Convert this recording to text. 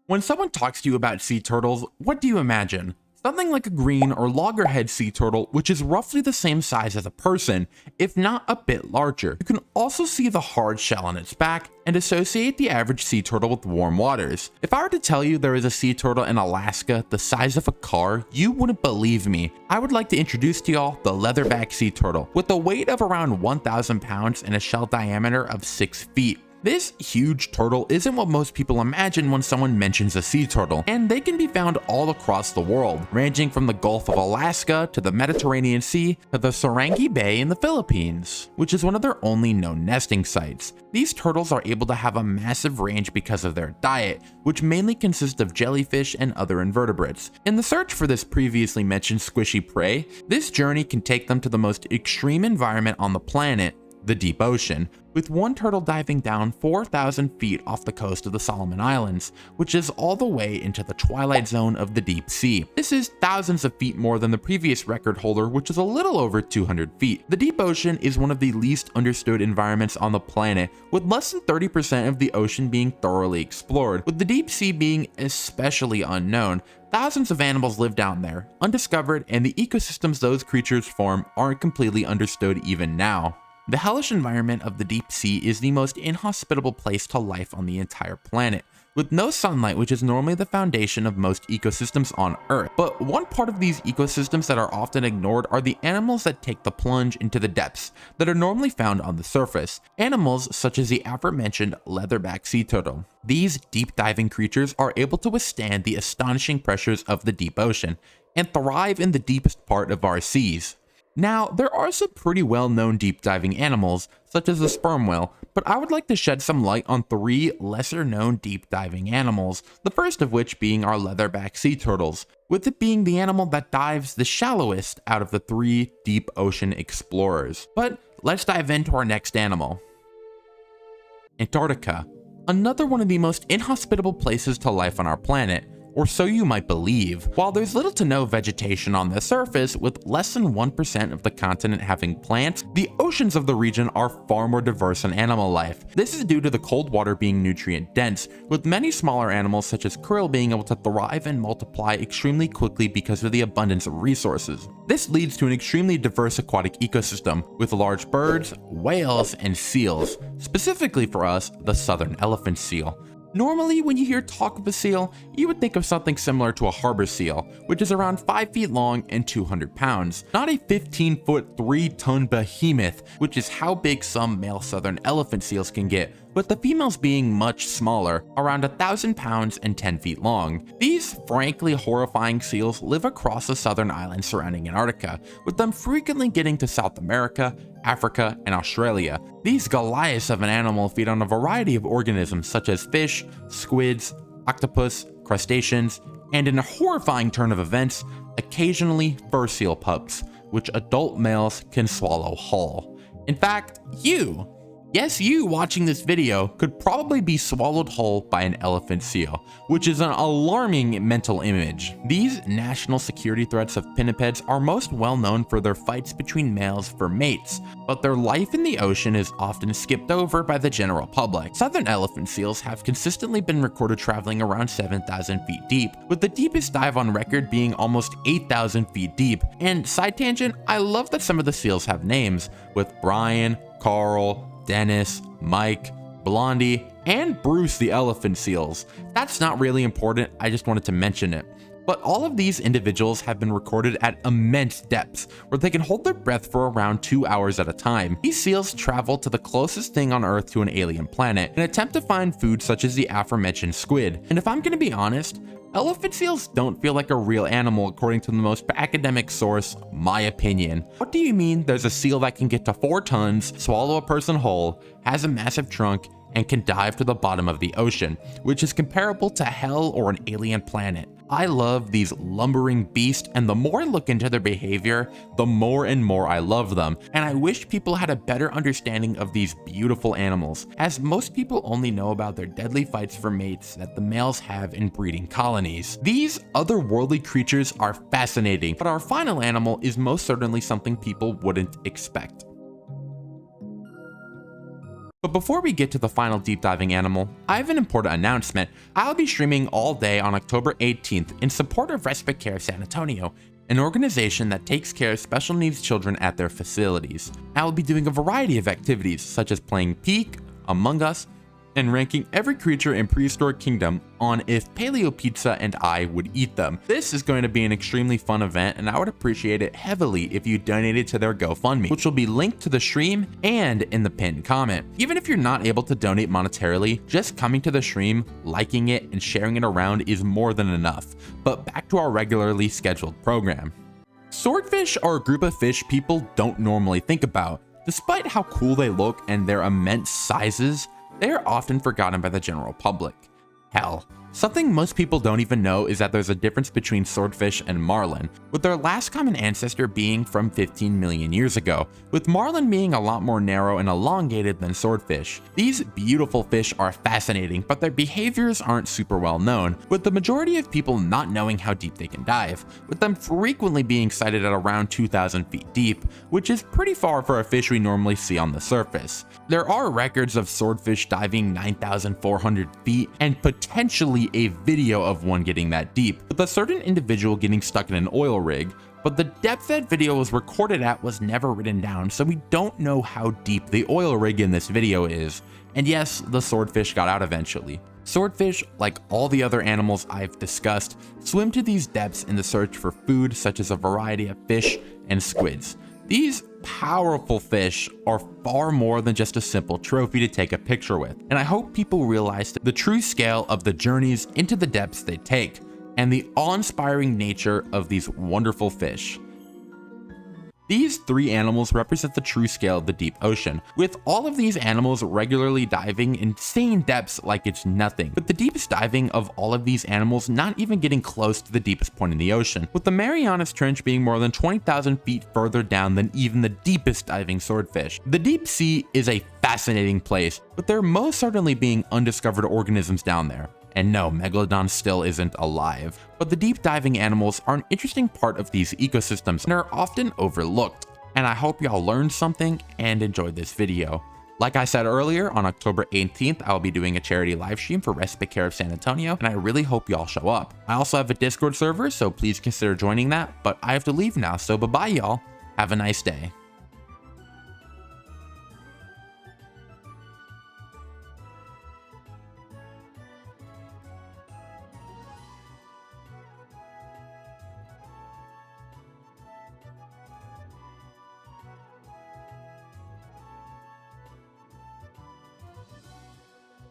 When someone talks to you about sea turtles, what do you imagine? Something like a green or loggerhead sea turtle, which is roughly the same size as a person, if not a bit larger. You can also see the hard shell on its back and associate the average sea turtle with warm waters. If I were to tell you there is a sea turtle in Alaska the size of a car, you wouldn't believe me. I would like to introduce to y'all the leatherback sea turtle, with a weight of around 1,000 pounds and a shell diameter of 6 feet. This huge turtle isn't what most people imagine when someone mentions a sea turtle, and they can be found all across the world, ranging from the Gulf of Alaska to the Mediterranean Sea to the Sarangani Bay in the Philippines, which is one of their only known nesting sites. These turtles are able to have a massive range because of their diet, which mainly consists of jellyfish and other invertebrates. In the search for this previously mentioned squishy prey, this journey can take them to the most extreme environment on the planet, the deep ocean, with one turtle diving down 4,000 feet off the coast of the Solomon Islands, which is all the way into the twilight zone of the deep sea. This is thousands of feet more than the previous record holder, which is a little over 200 feet. The deep ocean is one of the least understood environments on the planet, with less than 30% of the ocean being thoroughly explored, with the deep sea being especially unknown. Thousands of animals live down there, undiscovered, and the ecosystems those creatures form aren't completely understood even now. The hellish environment of the deep sea is the most inhospitable place to life on the entire planet, with no sunlight, which is normally the foundation of most ecosystems on Earth. But one part of these ecosystems that are often ignored are the animals that take the plunge into the depths that are normally found on the surface. Animals such as the aforementioned leatherback sea turtle. These deep diving creatures are able to withstand the astonishing pressures of the deep ocean and thrive in the deepest part of our seas. Now, there are some pretty well-known deep diving animals, such as the sperm whale, but I would like to shed some light on 3 lesser-known deep diving animals, the first of which being our leatherback sea turtles, with it being the animal that dives the shallowest out of the 3 deep ocean explorers. But let's dive into our next animal. Antarctica, another one of the most inhospitable places to life on our planet, or so you might believe. While there's little to no vegetation on the surface, with less than 1% of the continent having plants, the oceans of the region are far more diverse in animal life. This is due to the cold water being nutrient dense, with many smaller animals such as krill being able to thrive and multiply extremely quickly because of the abundance of resources. This leads to an extremely diverse aquatic ecosystem, with large birds, whales, and seals. Specifically for us, the southern elephant seal. Normally, when you hear talk of a seal, you would think of something similar to a harbor seal, which is around 5 feet long and 200 pounds, not a 15-foot, 3-ton behemoth, which is how big some male southern elephant seals can get, with the females being much smaller, around 1,000 pounds and 10 feet long. These frankly horrifying seals live across the southern islands surrounding Antarctica, with them frequently getting to South America, Africa, and Australia. These Goliaths of an animal feed on a variety of organisms such as fish, squids, octopus, crustaceans, and in a horrifying turn of events, occasionally fur seal pups, which adult males can swallow whole. In fact, yes, you watching this video could probably be swallowed whole by an elephant seal, which is an alarming mental image. These national security threats of pinnipeds are most well known for their fights between males for mates, but their life in the ocean is often skipped over by the general public. Southern elephant seals have consistently been recorded traveling around 7,000 feet deep, with the deepest dive on record being almost 8,000 feet deep. And side tangent, I love that some of the seals have names, with Brian, Carl, Dennis, Mike, Blondie, and Bruce the elephant seals. That's not really important, I just wanted to mention it. But all of these individuals have been recorded at immense depths, where they can hold their breath for around 2 hours at a time. These seals travel to the closest thing on Earth to an alien planet, and attempt to find food such as the aforementioned squid. And if I'm gonna be honest, elephant seals don't feel like a real animal according to the most academic source, my opinion. What do you mean there's a seal that can get to 4 tons, swallow a person whole, has a massive trunk, and can dive to the bottom of the ocean, which is comparable to hell or an alien planet? I love these lumbering beasts, and the more I look into their behavior, the more and more I love them, and I wish people had a better understanding of these beautiful animals, as most people only know about their deadly fights for mates that the males have in breeding colonies. These otherworldly creatures are fascinating, but our final animal is most certainly something people wouldn't expect. But before we get to the final deep diving animal, I have an important announcement. I'll be streaming all day on October 18th in support of Respite Care San Antonio, an organization that takes care of special needs children at their facilities. I will be doing a variety of activities such as playing Peek, Among Us, and ranking every creature in Prehistoric Kingdom on if Paleo Pizza and I would eat them. This is going to be an extremely fun event, and I would appreciate it heavily if you donated to their GoFundMe, which will be linked to the stream and in the pinned comment. Even if you're not able to donate monetarily, just coming to the stream, liking it, and sharing it around is more than enough. But back to our regularly scheduled program. Swordfish are a group of fish people don't normally think about. Despite how cool they look and their immense sizes, they are often forgotten by the general public. Hell, something most people don't even know is that there's a difference between swordfish and marlin, with their last common ancestor being from 15 million years ago, with marlin being a lot more narrow and elongated than swordfish. These beautiful fish are fascinating, but their behaviors aren't super well known, with the majority of people not knowing how deep they can dive, with them frequently being sighted at around 2,000 feet deep, which is pretty far for a fish we normally see on the surface. There are records of swordfish diving 9,400 feet and potentially a video of one getting that deep, with a certain individual getting stuck in an oil rig, but the depth that video was recorded at was never written down, so we don't know how deep the oil rig in this video is. And yes, the swordfish got out eventually. Swordfish, like all the other animals I've discussed, swim to these depths in the search for food such as a variety of fish and squids. These powerful fish are far more than just a simple trophy to take a picture with, and I hope people realize the true scale of the journeys into the depths they take, and the awe-inspiring nature of these wonderful fish. These three animals represent the true scale of the deep ocean, with all of these animals regularly diving insane depths like it's nothing, with the deepest diving of all of these animals not even getting close to the deepest point in the ocean, with the Marianas Trench being more than 20,000 feet further down than even the deepest diving swordfish. The deep sea is a fascinating place, but there most certainly being undiscovered organisms down there. And no, Megalodon still isn't alive. But the deep diving animals are an interesting part of these ecosystems and are often overlooked. And I hope y'all learned something and enjoyed this video. Like I said earlier, on October 18th, I'll be doing a charity livestream for Respite Care of San Antonio, and I really hope y'all show up. I also have a Discord server, so please consider joining that, but I have to leave now, so bye-bye y'all. Have a nice day.